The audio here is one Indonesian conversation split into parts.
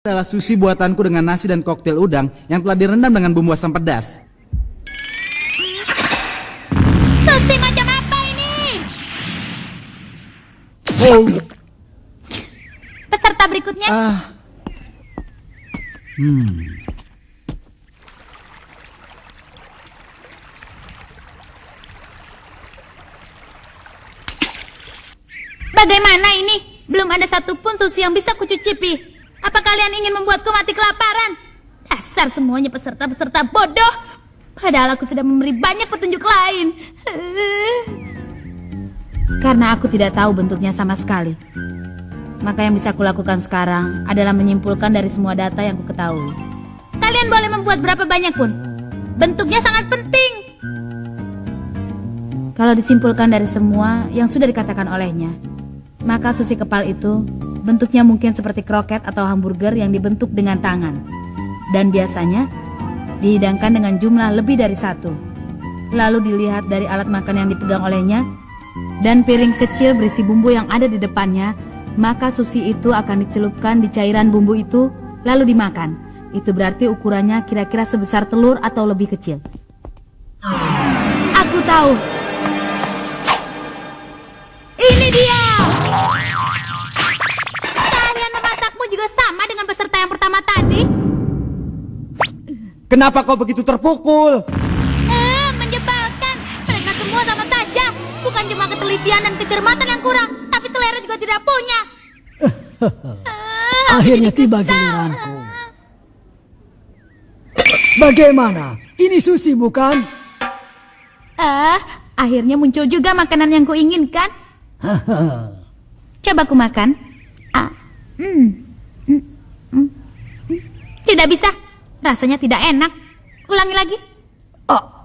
Adalah sushi buatanku dengan nasi dan koktail udang yang telah direndam dengan bumbu asam pedas. Sushi macam apa ini? Oh. Peserta berikutnya. Bagaimana ini? Belum ada satupun sushi yang bisa kucicipi. Apa kalian ingin membuatku mati kelaparan? Dasar semuanya peserta-peserta bodoh. Padahal aku sudah memberi banyak petunjuk lain. Karena aku tidak tahu bentuknya sama sekali, maka yang bisa kulakukan sekarang adalah menyimpulkan dari semua data yang ku ketahui. Kalian boleh membuat berapa banyak pun. Bentuknya sangat penting. Kalau disimpulkan dari semua yang sudah dikatakan olehnya, maka sushi kepal itu bentuknya mungkin seperti kroket atau hamburger yang dibentuk dengan tangan. Dan biasanya dihidangkan dengan jumlah lebih dari satu. Lalu dilihat dari alat makan yang dipegang olehnya dan piring kecil berisi bumbu yang ada di depannya, maka sushi itu akan dicelupkan di cairan bumbu itu lalu dimakan. Itu berarti ukurannya kira-kira sebesar telur atau lebih kecil. Aku tahu. Ini dia. Juga sama dengan peserta yang pertama tadi. Kenapa kau begitu terpukul? Menyebalkan. Mereka semua sama saja. Bukan cuma ketelitian dan kecermatan yang kurang, tapi selera juga tidak punya. Akhirnya tiba giliranku. Bagaimana? Ini sushi bukan? Akhirnya muncul juga makanan yang kuinginkan. Coba ku makan. Tidak bisa. Rasanya tidak enak. Ulangi lagi.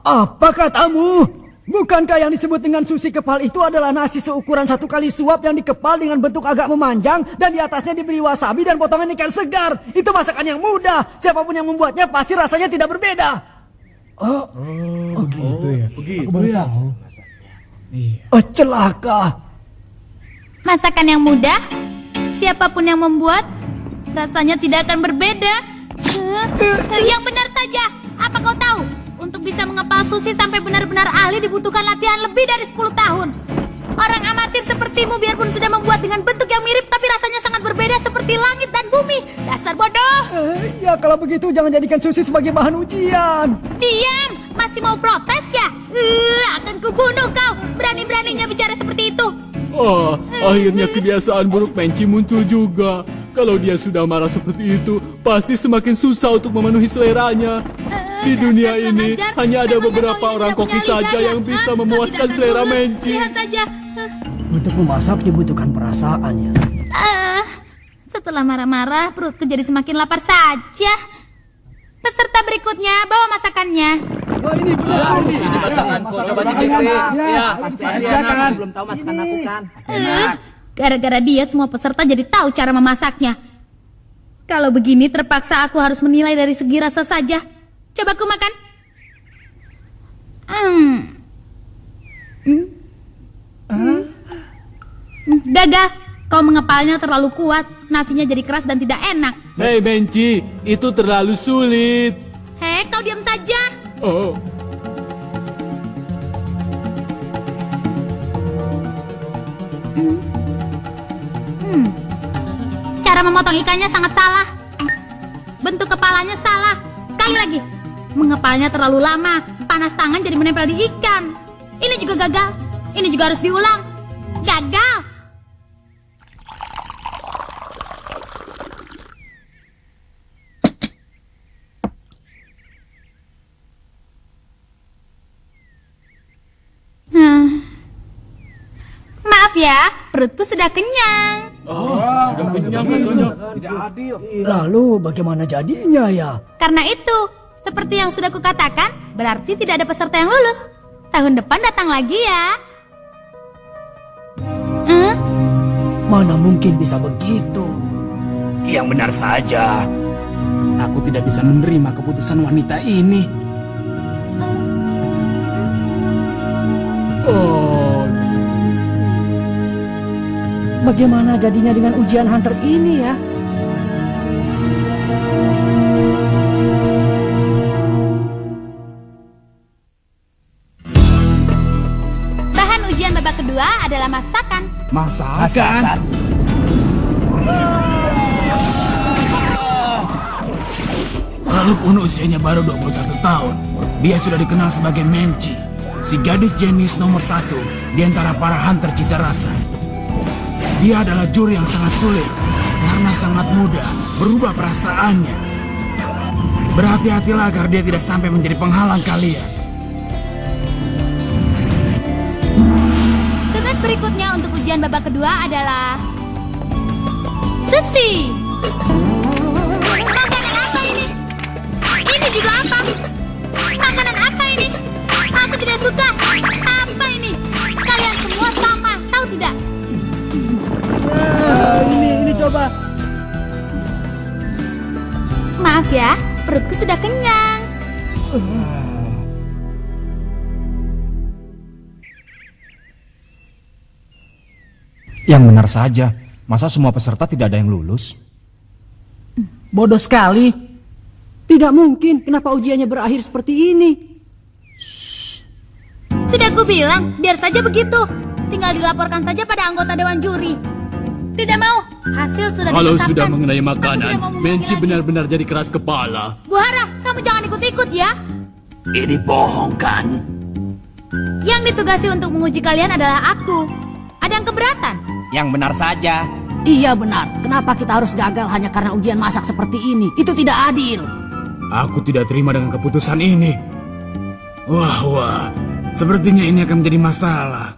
Apa katamu? Bukankah yang disebut dengan sushi kepal itu adalah nasi seukuran 1 kali suap yang dikepal dengan bentuk agak memanjang dan di atasnya diberi wasabi dan potongan ikan segar? Itu masakan yang mudah. Siapapun yang membuatnya pasti rasanya tidak berbeda. Begitu ya. Aku baru tahu. Celaka. Masakan yang mudah, siapapun yang membuat, rasanya tidak akan berbeda. Yang benar saja. Apa kau tahu? Untuk bisa mengepal sushi sampai benar-benar ahli dibutuhkan latihan lebih dari 10 tahun. Orang amatir sepertimu biarpun sudah membuat dengan bentuk yang mirip, tapi rasanya sangat berbeda seperti langit dan bumi. Dasar bodoh. Ya kalau begitu jangan jadikan sushi sebagai bahan ujian. Diam. Masih mau protes ya? Akan kubunuh kau. Berani-beraninya bicara seperti itu. Akhirnya kebiasaan buruk Menci muncul juga. Kalau dia sudah marah seperti itu, pasti semakin susah untuk memenuhi seleranya. Di dunia ini hanya ada beberapa orang koki saja yang bisa memuaskan selera Menci. Lihat saja. Untuk memasak dibutuhkan perasaan ya. Setelah marah-marah, perutku jadi semakin lapar saja. Peserta berikutnya, bawa masakannya. Ini benar. Ini masakanku. Coba dicicipi. Ya, pasti enak. Belum tahu masakan aku kan. Gara-gara dia semua peserta jadi tahu cara memasaknya. Kalau begini terpaksa aku harus menilai dari segi rasa saja. Coba aku makan. Gagal. Kau mengepalnya terlalu kuat. Nasinya jadi keras dan tidak enak. Hei Menci, itu terlalu sulit. Hei, kau diam saja. Cara memotong ikannya sangat salah. Bentuk kepalanya salah. Sekali lagi. Mengepalnya terlalu lama. Panas tangan jadi menempel di ikan. Ini juga gagal. Ini juga harus diulang. Gagal. Maaf ya, perutku sudah kenyang. Sudah kenyang katanya. Tidak adil. Lalu bagaimana jadinya ya? Karena itu, seperti yang sudah kukatakan, berarti tidak ada peserta yang lulus. Tahun depan datang lagi ya. Mana mungkin bisa begitu? Yang benar saja. Aku tidak bisa menerima keputusan wanita ini. Bagaimana jadinya dengan ujian hunter ini ya? adalah masakan. Masakan? Walaupun usianya baru 21 tahun, dia sudah dikenal sebagai Menci, si gadis jenius nomor 1 di antara para hunter cita rasa. Dia adalah juri yang sangat sulit karena sangat mudah berubah perasaannya. Berhati-hatilah agar dia tidak sampai menjadi penghalang kalian. Tugas berikutnya untuk ujian babak kedua adalah sushi. Makanan apa ini? Ini juga apa? Makanan apa ini? Aku tidak suka. Apa ini? Kalian semua sama, tahu tidak? Ini coba. Maaf ya, perutku sudah kenyang. Yang benar saja, masa semua peserta tidak ada yang lulus? Bodoh sekali. Tidak mungkin, kenapa ujiannya berakhir seperti ini? Sudah aku bilang, biar saja begitu. Tinggal dilaporkan saja pada anggota dewan juri. Tidak mau, hasil sudah Kalau ditetapkan. sudah mengenai Aku makanan, tidak mau mengulangi Menci lagi. benar-benar jadi keras kepala. Bu Hara, kamu jangan ikut-ikut ya. Ini bohong kan? Yang ditugasi untuk menguji kalian adalah aku. Ada yang keberatan? Yang benar saja. Iya benar, kenapa kita harus gagal hanya karena ujian masak seperti ini? Itu tidak adil. Aku tidak terima dengan keputusan ini. Wah, sepertinya ini akan menjadi masalah.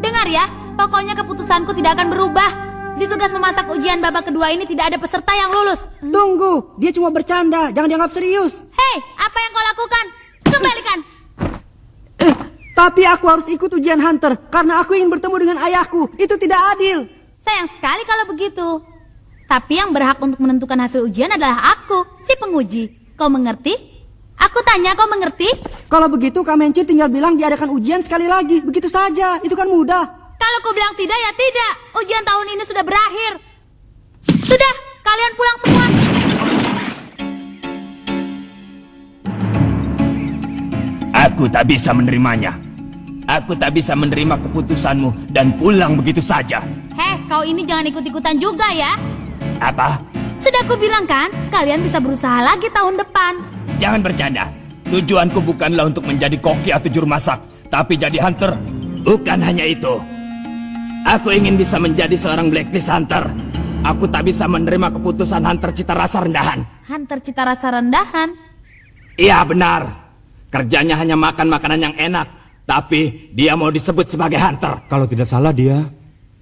Dengar ya, pokoknya keputusanku tidak akan berubah. Di tugas memasak ujian babak kedua ini tidak ada peserta yang lulus. Tunggu, dia cuma bercanda, jangan dianggap serius. Hei, apa yang kau lakukan? Kembalikan. Tapi aku harus ikut ujian hunter karena aku ingin bertemu dengan ayahku. Itu tidak adil. Sayang sekali kalau begitu. Tapi yang berhak untuk menentukan hasil ujian adalah aku, si penguji. Kau mengerti? Aku tanya, kau mengerti? Kalau begitu Kak Menci tinggal bilang diadakan ujian sekali lagi. Begitu saja, itu kan mudah. Kalau kau bilang tidak, ya tidak. Ujian tahun ini sudah berakhir. Sudah, kalian pulang semua. Aku tak bisa menerimanya. Aku tak bisa menerima keputusanmu dan pulang begitu saja. Heh, kau ini jangan ikut-ikutan juga ya. Apa? Sudah aku bilang kan, kalian bisa berusaha lagi tahun depan. Jangan bercanda. Tujuanku bukanlah untuk menjadi koki atau juru masak, tapi jadi hunter. Bukan hanya itu. Aku ingin bisa menjadi seorang blacklist hunter. Aku tak bisa menerima keputusan hunter cita rasa rendahan. Hunter cita rasa rendahan? Iya benar. Kerjanya hanya makan makanan yang enak, tapi dia mau disebut sebagai hunter. Kalau tidak salah dia...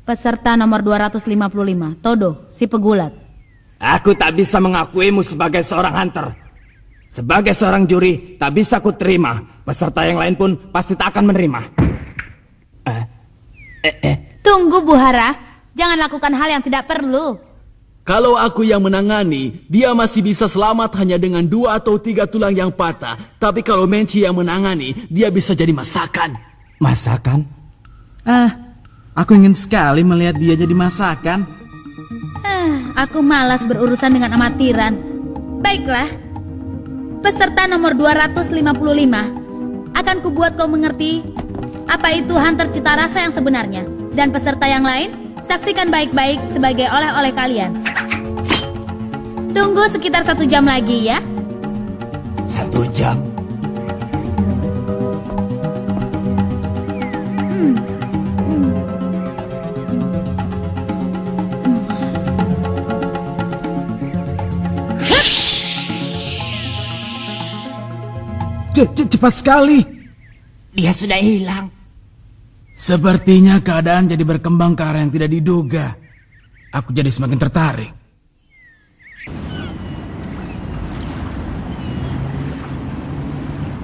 Peserta nomor 255, Todo, si pegulat. Aku tak bisa mengakuimu sebagai seorang hunter. Sebagai seorang juri, tak bisa ku terima. Peserta yang lain pun pasti tak akan menerima. Tunggu Bu Hara, jangan lakukan hal yang tidak perlu. Kalau aku yang menangani, dia masih bisa selamat hanya dengan 2 atau 3 tulang yang patah. Tapi kalau Menci yang menangani, dia bisa jadi masakan. Masakan? Aku ingin sekali melihat dia jadi masakan. Aku malas berurusan dengan amatiran. Baiklah, peserta nomor 255. Akan kubuat kau mengerti apa itu hunter cita rasa yang sebenarnya. Dan peserta yang lain, saksikan baik-baik sebagai oleh-oleh kalian. Tunggu sekitar 1 jam lagi ya. 1 jam? Cepat sekali. Dia sudah hilang. Sepertinya keadaan jadi berkembang ke arah yang tidak diduga. Aku jadi semakin tertarik.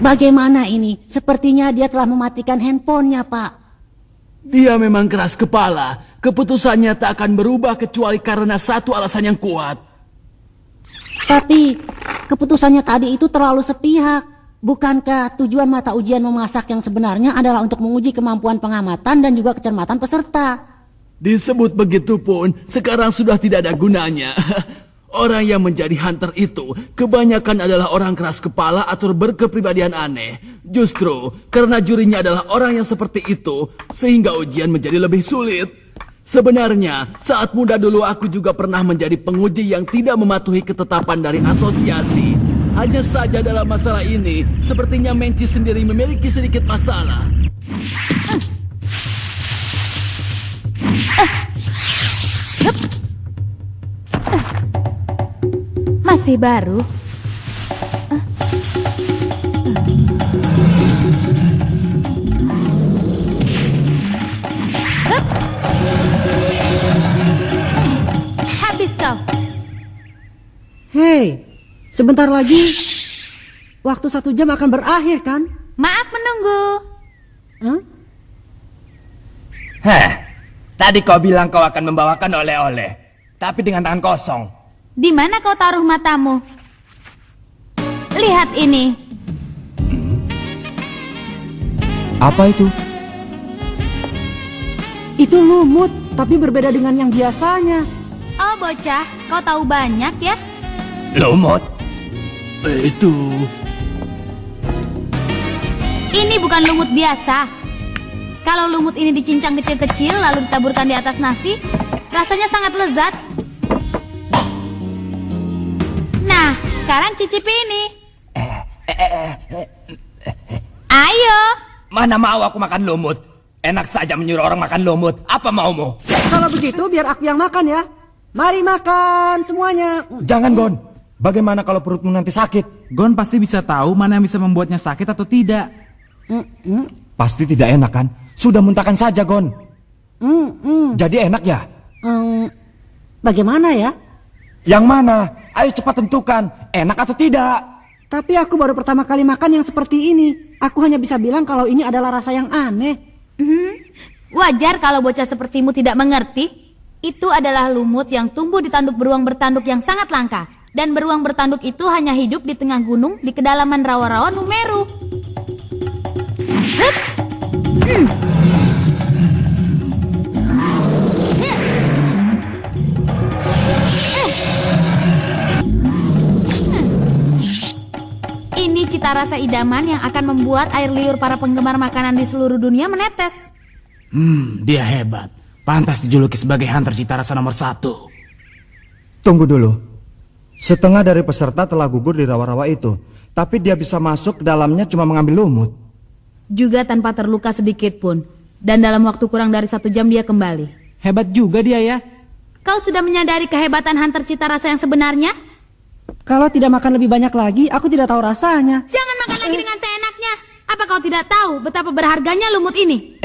Bagaimana ini? Sepertinya dia telah mematikan handphonenya, Pak. Dia memang keras kepala. Keputusannya tak akan berubah kecuali karena satu alasan yang kuat. Tapi keputusannya tadi itu terlalu sepihak. Bukankah tujuan mata ujian memasak yang sebenarnya adalah untuk menguji kemampuan pengamatan dan juga kecermatan peserta? Disebut begitu pun, sekarang sudah tidak ada gunanya. Orang yang menjadi hunter itu kebanyakan adalah orang keras kepala atau berkepribadian aneh. Justru karena jurinya adalah orang yang seperti itu, sehingga ujian menjadi lebih sulit. Sebenarnya, saat muda dulu aku juga pernah menjadi penguji yang tidak mematuhi ketetapan dari asosiasi. Hanya saja dalam masalah ini, sepertinya Menci sendiri memiliki sedikit masalah. Masih baru. Habis kau. Hei, sebentar lagi waktu 1 jam akan berakhir kan? Maaf menunggu. Hah? Tadi kau bilang kau akan membawakan oleh-oleh, tapi dengan tangan kosong. Di mana kau taruh matamu? Lihat ini. Apa itu? Itu lumut, tapi berbeda dengan yang biasanya. Oh bocah, kau tahu banyak ya? Lumut? Itu... Ini bukan lumut biasa. Kalau lumut ini dicincang kecil-kecil lalu ditaburkan di atas nasi, rasanya sangat lezat. Nah, sekarang cicipi ini. Ayo. Mana mau aku makan lumut? Enak saja menyuruh orang makan lumut. Apa maumu? Kalau begitu biar aku yang makan ya. Mari makan semuanya. Jangan, Gon. Bagaimana kalau perutmu nanti sakit? Gon pasti bisa tahu mana yang bisa membuatnya sakit atau tidak. Pasti tidak enak kan? Sudah muntahkan saja, Gon. Jadi enak ya? Bagaimana ya? Yang mana? Ayo cepat tentukan. Enak atau tidak? Tapi aku baru pertama kali makan yang seperti ini. Aku hanya bisa bilang kalau ini adalah rasa yang aneh. Wajar kalau bocah sepertimu tidak mengerti. Itu adalah lumut yang tumbuh di tanduk beruang bertanduk yang sangat langka. Dan beruang bertanduk itu hanya hidup di tengah gunung di kedalaman rawa-rawa Numeru. Ini cita rasa idaman yang akan membuat air liur para penggemar makanan di seluruh dunia menetes. Dia hebat. Pantas dijuluki sebagai hunter cita rasa nomor 1. Tunggu dulu. Setengah dari peserta telah gugur di rawa-rawa itu. Tapi dia bisa masuk ke dalamnya cuma mengambil lumut. Juga tanpa terluka sedikit pun. Dan dalam waktu kurang dari 1 jam dia kembali. Hebat juga dia ya. Kau sudah menyadari kehebatan hunter cita rasa yang sebenarnya? Kalau tidak makan lebih banyak lagi, aku tidak tahu rasanya. Jangan makan lagi dengan seenaknya. Apa kau tidak tahu betapa berharganya lumut ini?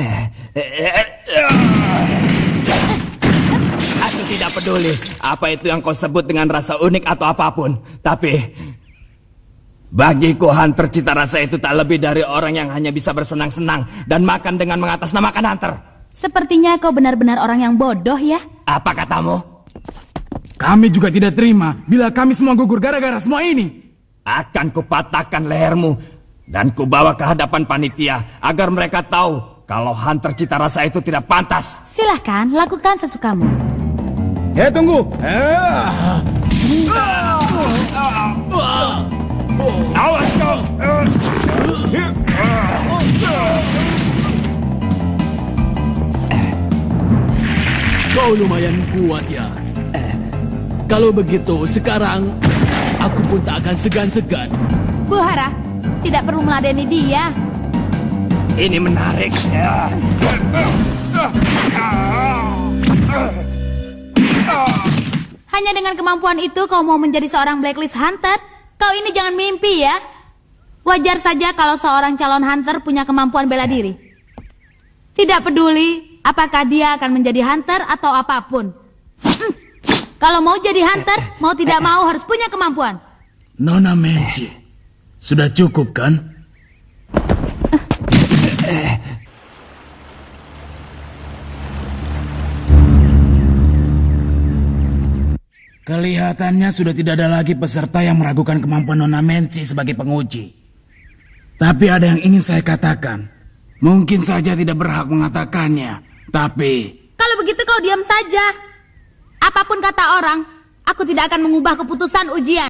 Aku tidak peduli apa itu yang kau sebut dengan rasa unik atau apapun. Tapi bagiku hunter cita rasa itu tak lebih dari orang yang hanya bisa bersenang-senang dan makan dengan mengatasnamakan hunter. Sepertinya kau benar-benar orang yang bodoh ya. Apa katamu? Kami juga tidak terima bila kami semua gugur gara-gara semua ini. Akan kupatahkan lehermu dan kubawa ke hadapan panitia agar mereka tahu kalau hunter cita rasa itu tidak pantas. Silahkan, lakukan sesukamu. Tunggu. Awas kau! Kau lumayan kuat ya. Kalau begitu, sekarang aku pun tak akan segan-segan. Bu Hara, tidak perlu meladeni dia. Ini menarik. Hanya dengan kemampuan itu kau mau menjadi seorang blacklist hunter? Kau ini jangan mimpi ya. Wajar saja kalau seorang calon hunter punya kemampuan bela diri. Tidak peduli apakah dia akan menjadi hunter atau apapun. Kalau mau jadi hunter, mau tidak mau harus punya kemampuan. Nona Menci, sudah cukup kan? Kelihatannya sudah tidak ada lagi peserta yang meragukan kemampuan Nona Menci sebagai penguji. Tapi ada yang ingin saya katakan. Mungkin saja tidak berhak mengatakannya, tapi... Kalau begitu kau diam saja. Apapun kata orang, Aku tidak akan mengubah keputusan ujian.